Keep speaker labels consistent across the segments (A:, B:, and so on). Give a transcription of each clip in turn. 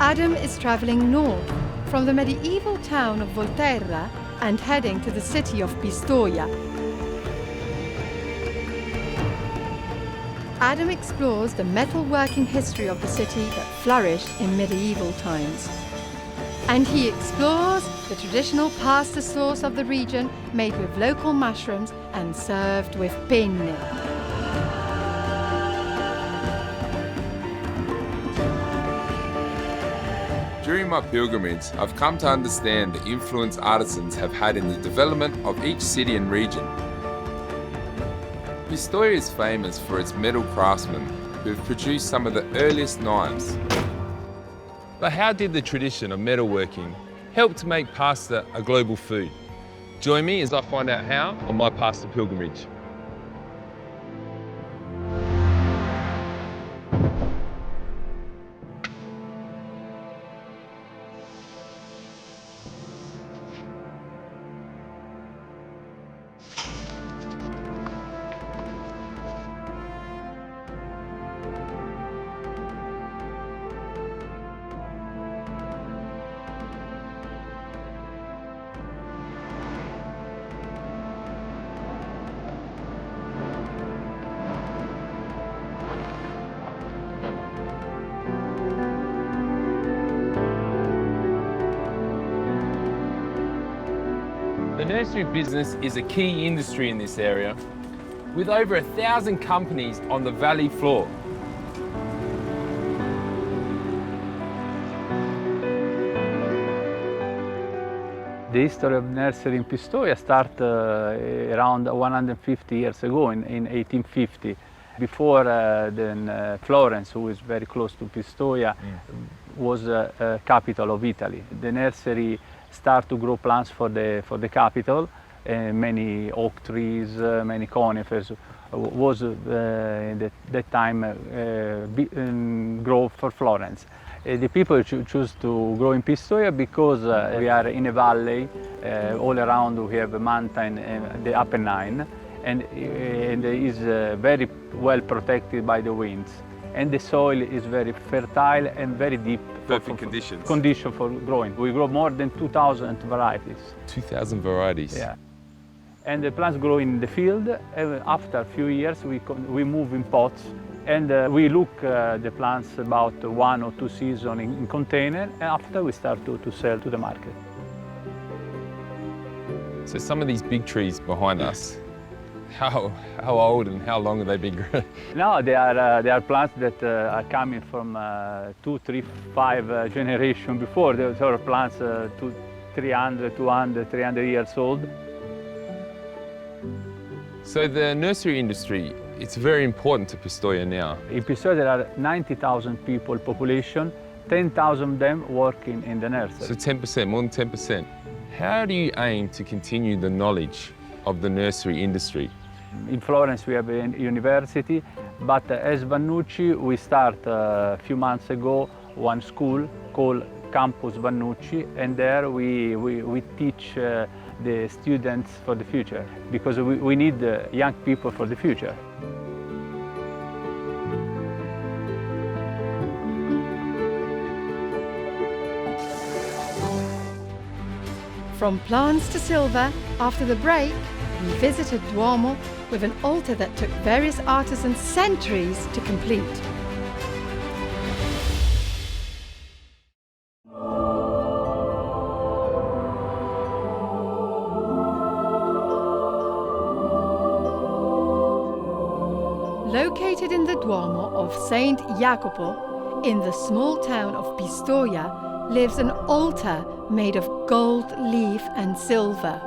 A: Adam is traveling north from the medieval town of Volterra and heading to the city of Pistoia. Adam explores the metalworking history of the city that flourished in medieval times. And he explores the traditional pasta sauce of the region made with local mushrooms and served with penne.
B: During my pilgrimage, I've come to understand the influence artisans have had in the development of each city and region. Pistoia is famous for its metal craftsmen who have produced some of the earliest knives. But how did the tradition of metalworking help to make pasta a global food? Join me as I find out how on my pasta pilgrimage. The nursery business is a key industry in this area, with over 1,000 companies on the valley floor.
C: The history of nursery in Pistoia started around 150 years ago, in 1850. Before then, Florence, who is very close to Pistoia, was a capital of Italy. The nursery started to grow plants for the capital, many oak trees, many conifers. Was at that time grow for Florence. The people choose to grow in Pistoia because we are in a valley. All around we have a mountain, the Apennine, and it is very well protected by the winds. And the soil is very fertile and very deep.
B: Perfect conditions.
C: Condition for growing. We grow more than 2,000 varieties.
B: 2,000 varieties?
C: Yeah. And the plants grow in the field. After a few years, we move in pots. And we look the plants about 1 or 2 seasons in container. And after we start to sell to the market.
B: So some of these big trees behind us, how old and how long have they been growing?
C: No, they are plants that are coming from 2, 3, 5 generations before. Those are plants 300, 200, 300 years old.
B: So the nursery industry, it's very important to Pistoia now.
C: In Pistoia there are 90,000 people population, 10,000 of them working in the nursery.
B: So 10%, more than 10%. How do you aim to continue the knowledge of the nursery industry?
C: In Florence we have a university, but as Vannucci we start a few months ago one school called Campus Vannucci, and there we teach the students for the future, because we need young people for the future.
A: From plants to silver, after the break, we visited Duomo with an altar that took various artisans centuries to complete. Located in the Duomo of Saint Jacopo, in the small town of Pistoia, lives an altar made of gold leaf and silver.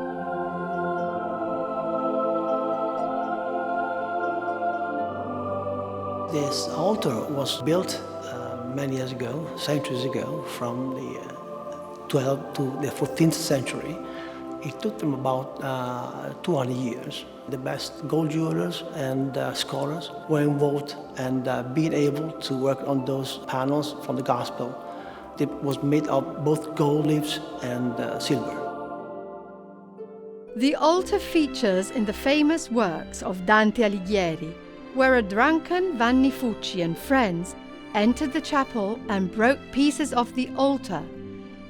D: This altar was built many years ago, centuries ago, from the 12th to the 14th century. It took them about 200 years. The best gold jewelers and scholars were involved and being able to work on those panels from the Gospel. It was made of both gold leaves and silver.
A: The altar features in the famous works of Dante Alighieri, where a drunken Vanni Fucci and friends entered the chapel and broke pieces of the altar,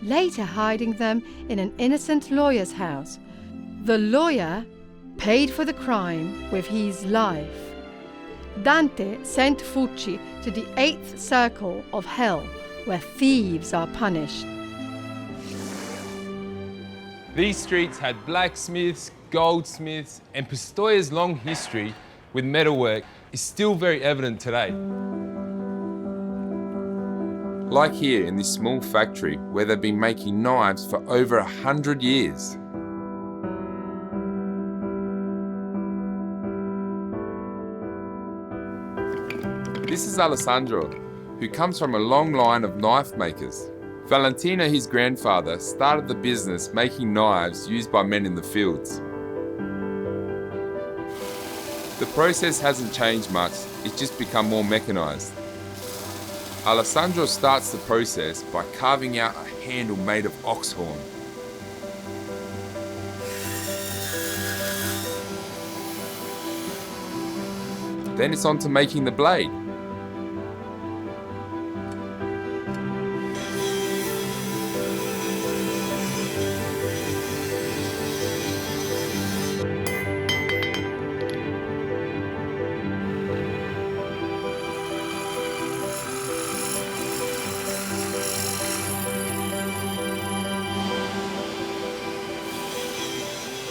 A: later hiding them in an innocent lawyer's house. The lawyer paid for the crime with his life. Dante sent Fucci to the 8th circle of hell, where thieves are punished.
B: These streets had blacksmiths, goldsmiths, and Pistoia's long history with metalwork is still very evident today. Like here in this small factory where they've been making knives for over 100 years. This is Alessandro, who comes from a long line of knife makers. Valentino, his grandfather, started the business making knives used by men in the fields. The process hasn't changed much, it's just become more mechanised. Alessandro starts the process by carving out a handle made of ox horn. Then it's on to making the blade.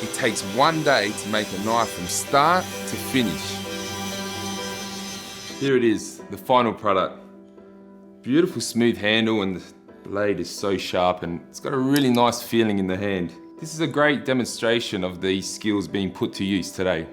B: It takes one day to make a knife from start to finish. Here it is, the final product. Beautiful smooth handle, and the blade is so sharp and it's got a really nice feeling in the hand. This is a great demonstration of these skills being put to use today.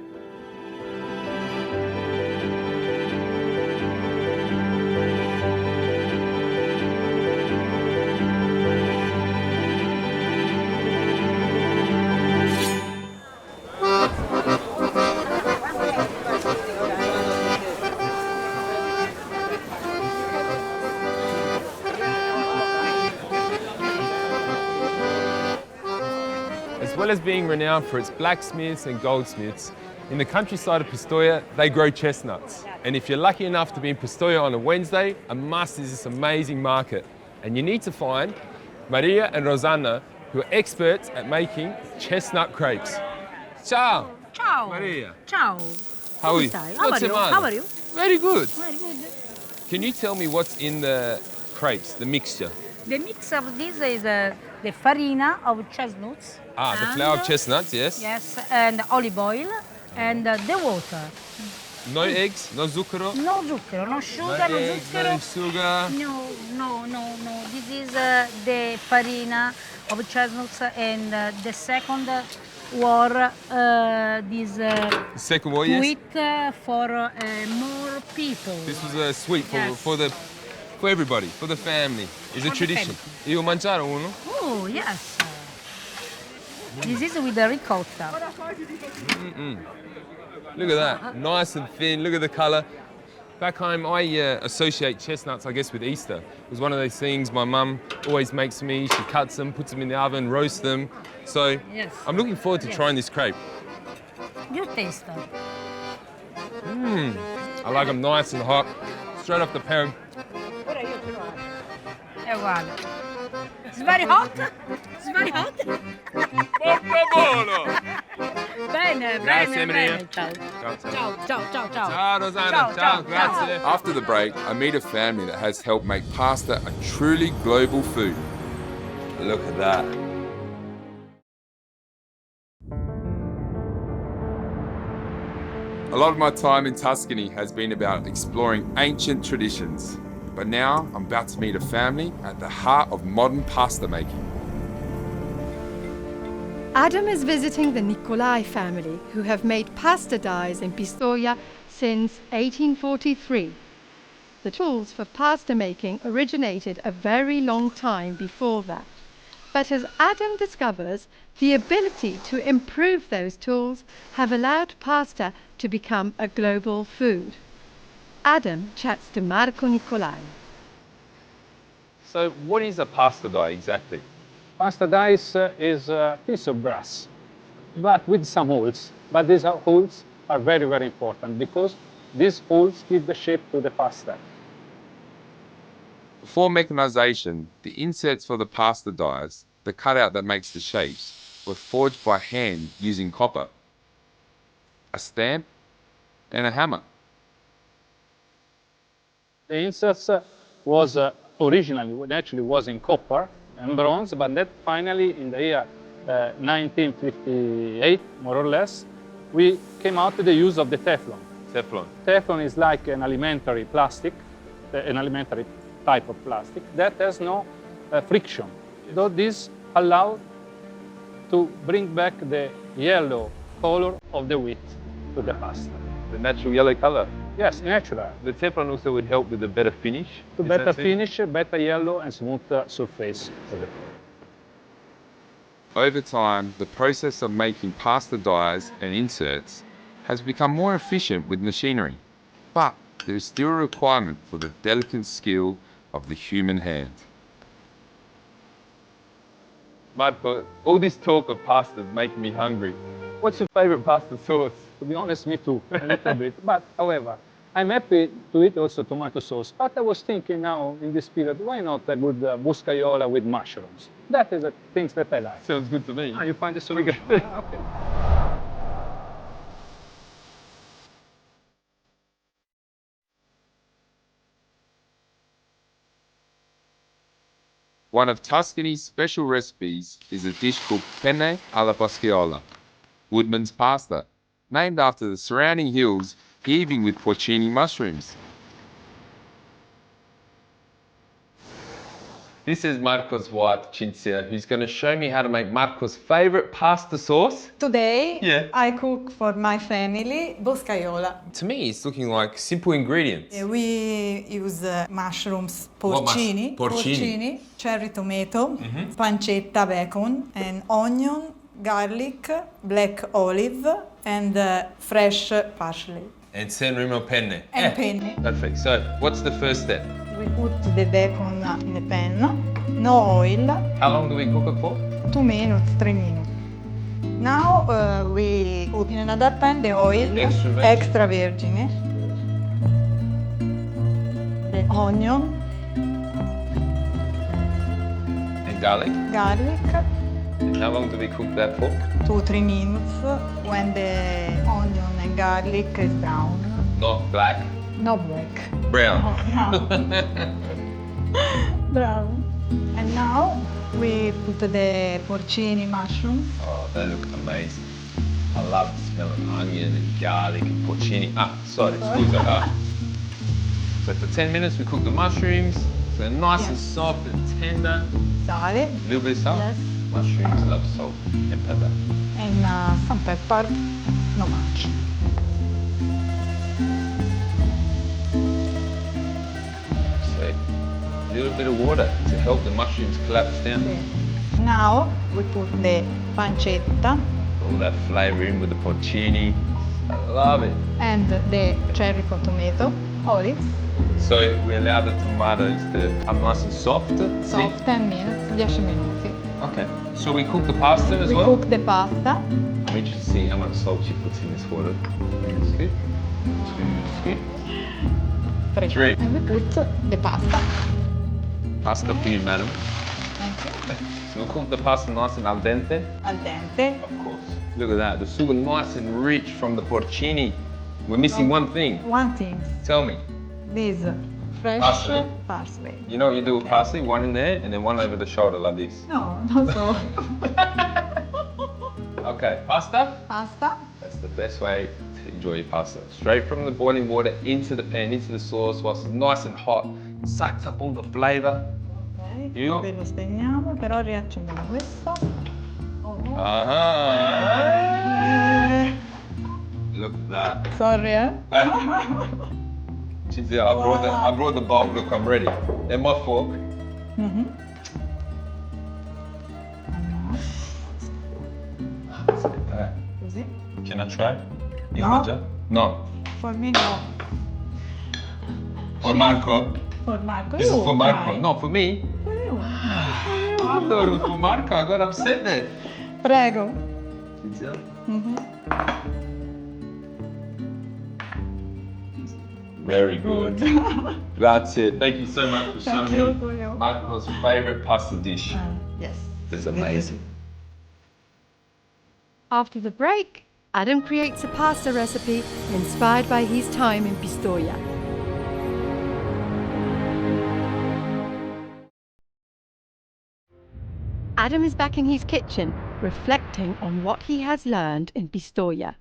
B: As well as being renowned for its blacksmiths and goldsmiths, in the countryside of Pistoia, they grow chestnuts. And if you're lucky enough to be in Pistoia on a Wednesday, a must is this amazing market. And you need to find Maria and Rosanna, who are experts at making chestnut crepes. Ciao!
E: Ciao!
B: Maria!
E: Ciao!
B: How are you?
E: How are you? How are you?
B: Very good.
E: Very good.
B: Can you tell me what's in the crepes, the mixture?
E: The mix of this is the farina of chestnuts.
B: Ah, the
E: and,
B: flour of chestnuts, yes.
E: Yes, and olive oil and the water.
B: No eggs, no zucchero?
E: No zucchero, no sugar,
B: No
E: no
B: eggs, no
E: zucchero.
B: sugar.
E: No. This is the farina of chestnuts, and the second war this
B: Second war, yes?
E: sweet for more people.
B: This was a sweet
E: Yes.
B: for everybody, for the family. It's a
E: For the
B: tradition. Io mangiare uno?
E: Oh, yes. This is with the ricotta.
B: Look at that, nice and thin, look at the colour. Back home, I associate chestnuts, I guess, with Easter. It was one of those things my mum always makes me. She cuts them, puts them in the oven, roasts them. So
E: Yes.
B: I'm looking forward to
E: Yes.
B: trying this crepe.
E: You taste.
B: I like them nice and hot, straight off the pan.
E: È uguale. It's very hot. It's very hot. Bene,
B: Grazie,
E: bene,
B: Maria.
E: bene. Ciao.
B: Grazie.
E: Ciao.
B: Ciao, Rosanna.
E: Ciao, ciao,
B: grazie. After the break, I meet a family that has helped make pasta a truly global food. Look at that. A lot of my time in Tuscany has been about exploring ancient traditions. But now I'm about to meet a family at the heart of modern pasta making.
A: Adam is visiting the Nicolai family, who have made pasta dies in Pistoia since 1843. The tools for pasta making originated a very long time before that. But as Adam discovers, the ability to improve those tools have allowed pasta to become a global food. Adam chats to Marco Nicolai.
B: So what is a pasta die exactly?
C: Pasta dice is a piece of brass, but with some holes. But these holes are very, very important because these holes give the shape to the pasta.
B: Before mechanisation, the inserts for the pasta dies, the cutout that makes the shapes, were forged by hand using copper, a stamp, and a hammer.
C: The inserts was originally, actually was in copper and bronze, but that finally in the year 1958, more or less, we came out with the use of the Teflon.
B: Teflon.
C: Teflon is like an alimentary plastic, an alimentary type of plastic that has no friction. So this allows to bring back the yellow color of the wheat to the pasta.
B: The natural yellow colour.
C: Yes, natural.
B: The Teflon also would help with a better finish.
C: To better finish, better yellow and smooth surface.
B: Over time, the process of making pasta dies and inserts has become more efficient with machinery, but there is still a requirement for the delicate skill of the human hand. Marco, all this talk of pasta is making me hungry. What's your favourite pasta sauce?
C: To be honest, me too, a little bit. But however, I'm happy to eat also tomato sauce. But I was thinking now, in this period, why not a good Boscaiola with mushrooms? That is the things that I like.
B: Sounds good to me.
C: You find the solution. Okay.
B: One of Tuscany's special recipes is a dish called Penna alla Boscaiola, Woodman's pasta, named after the surrounding hills heaving with porcini mushrooms. This is Marco's wife, Cinzia, who's going to show me how to make Marco's favourite pasta sauce.
F: Today, I cook for my family Boscaiola.
B: To me, it's looking like simple ingredients.
F: We use mushrooms, porcini,
B: Porcini.
F: cherry tomato, pancetta, bacon, and onion, garlic, black olive, and fresh parsley.
B: And San Remo penne.
F: And penne.
B: Perfect. So, what's the first step?
F: We put the bacon in the pan, no oil,
B: How long do we cook it for?
F: 2 minutes, 3 minutes. Now we put in another pan the oil, extra virgin, the onion,
B: And garlic.
F: garlic,
B: And how long do we cook that for?
F: 2-3 minutes when the onion and garlic is brown.
B: Not black.
F: Not black.
B: Brown.
F: Brown. And now we put the porcini mushroom.
B: Oh, they look amazing. I love the smell of onion and garlic and porcini. Scusa. So for 10 minutes we cook the mushrooms. So they're nice and soft and tender.
F: Sale.
B: A little bit of salt.
F: Yes.
B: Mushrooms love salt and pepper.
F: And some pepper, not much.
B: So a little bit of water to help the mushrooms collapse down.
F: Now we put the pancetta
B: All that flavour in with the porcini. I love it.
F: and the cherry tomato, olives,
B: So we allow the tomatoes to become nice and soft.
F: soft 10 minutes, 10 minuti.
B: Okay. So we cook the pasta as
F: We
B: well?
F: cook the pasta,
B: I'm interested to see how much salt she puts in this water. 1 scoop, 2 scoop. 3.
F: and we put the pasta.
B: Pasta for you, madam.
F: Thank you.
B: So we'll cook the pasta nice and al dente.
F: Al dente.
B: Of course. Look at that. The sugo nice and rich from the porcini. We're missing one thing.
F: One thing,
B: Tell me.
F: this fresh
B: Parsley.
F: parsley.
B: You know what you do with parsley? One in there and then one over the shoulder like this.
F: No, not so.
B: Okay, pasta?
F: Pasta,
B: That's the best way to enjoy your pasta. Straight from the boiling water into the pan, into the sauce, whilst it's nice and hot. Sucks up all the flavour.
F: ok,
B: Io?
F: poi lo spegniamo, però riaccendiamo questo.
B: Look at that.
F: Sorry,
B: Cinzia, I brought the bowl. Look, I'm ready. And my fork. Let's get that.
F: Così.
B: Can I try? You
F: No.
B: mangia? No.
F: For me no.
B: For Marco.
F: For Marco.
B: This is
F: you
B: for Marco.
F: try.
B: No, for me.
F: For you.
B: I thought it was for Marco. I got upset then.
F: Prego.
B: Cinzia? Very good. That's it. Thank you so much for
F: Thank
B: showing
F: you
B: me
F: for your-
B: Michael's favourite pasta dish.
F: Yes.
B: It's amazing.
A: After the break, Adam creates a pasta recipe inspired by his time in Pistoia. Adam is back in his kitchen, reflecting on what he has learned in Pistoia.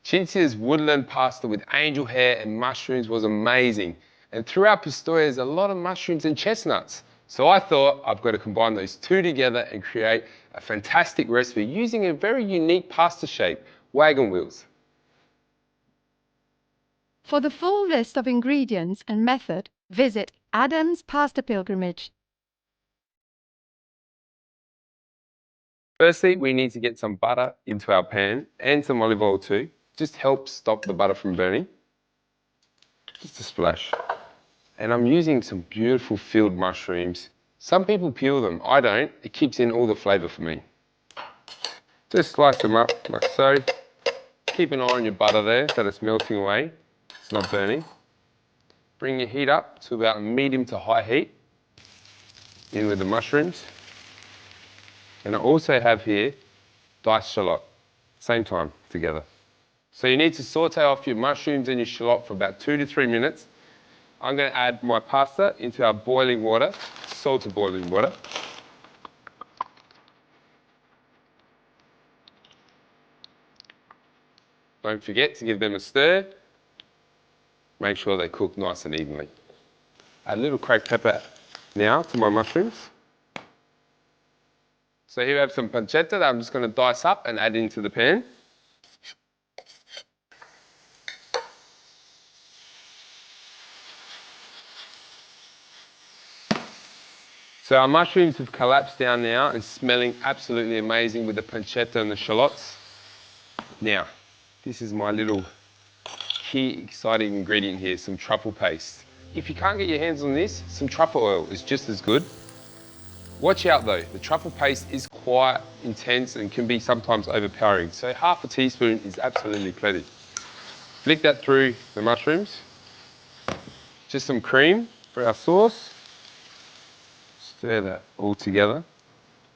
B: Cinzia's woodland pasta with angel hair and mushrooms was amazing. And throughout Pistoia, there's a lot of mushrooms and chestnuts. So I thought I've got to combine those two together and create a fantastic recipe using a very unique pasta shape, wagon wheels.
A: For the full list of ingredients and method, visit Adam's Pasta Pilgrimage.
B: Firstly, we need to get some butter into our pan and some olive oil too. Just helps stop the butter from burning. Just a splash. And I'm using some beautiful field mushrooms. Some people peel them, I don't. It keeps in all the flavour for me. Just slice them up like so. Keep an eye on your butter there, that it's melting away. It's not burning. Bring your heat up to about medium to high heat. In with the mushrooms. And I also have here diced shallot, same time together. So you need to saute off your mushrooms and your shallot for about 2 to 3 minutes. I'm going to add my pasta into our boiling water, salted boiling water. Don't forget to give them a stir. Make sure they cook nice and evenly. Add a little cracked pepper now to my mushrooms. So here we have some pancetta that I'm just going to dice up and add into the pan. So our mushrooms have collapsed down now and smelling absolutely amazing with the pancetta and the shallots. Now, this is my little key exciting ingredient here, some truffle paste. If you can't get your hands on this, some truffle oil is just as good. Watch out though, the truffle paste is quite intense and can be sometimes overpowering, so half a teaspoon is absolutely plenty. Flick that through the mushrooms. Just some cream for our sauce. Stir that all together.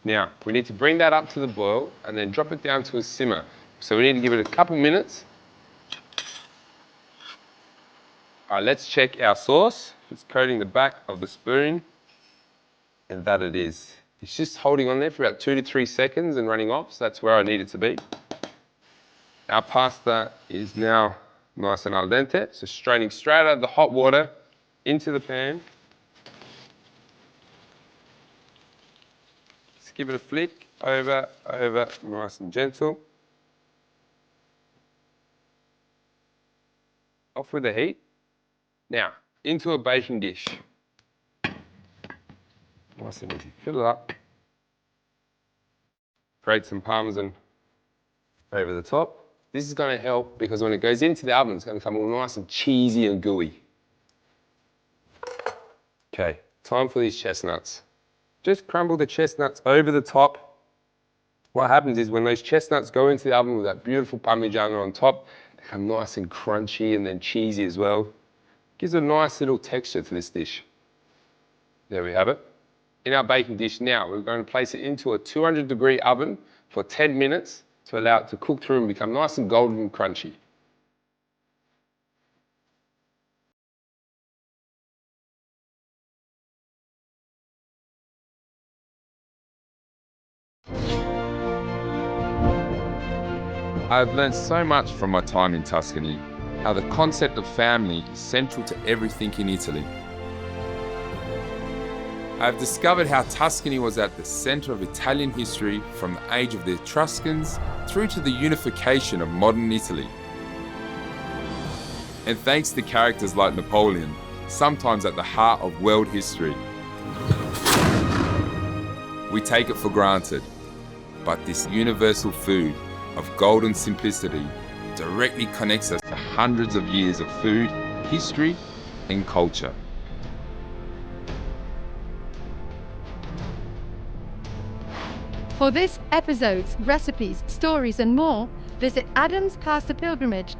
B: Now, we need to bring that up to the boil and then drop it down to a simmer. So we need to give it a couple minutes. All right, let's check our sauce. It's coating the back of the spoon, and that it is. It's just holding on there for about 2 to 3 seconds and running off, so that's where I need it to be. Our pasta is now nice and al dente, so straining straight out of the hot water into the pan. Just give it a flick, over, nice and gentle. Off with the heat. Now, into a baking dish. Nice and easy. Fill it up. Grate some parmesan over the top. This is going to help because when it goes into the oven, it's going to come all nice and cheesy and gooey. Okay, time for these chestnuts. Just crumble the chestnuts over the top. What happens is when those chestnuts go into the oven with that beautiful Parmigiano on top, they become nice and crunchy and then cheesy as well. Gives a nice little texture to this dish. There we have it. In our baking dish now, we're going to place it into a 200-degree oven for 10 minutes to allow it to cook through and become nice and golden and crunchy. I've learned so much from my time in Tuscany, how the concept of family is central to everything in Italy. I've discovered how Tuscany was at the centre of Italian history from the age of the Etruscans through to the unification of modern Italy. And thanks to characters like Napoleon, sometimes at the heart of world history. We take it for granted, but this universal food of golden simplicity directly connects us to hundreds of years of food, history, and culture.
A: For this episode's recipes, stories and more, visit Adam's Pasta Pilgrimage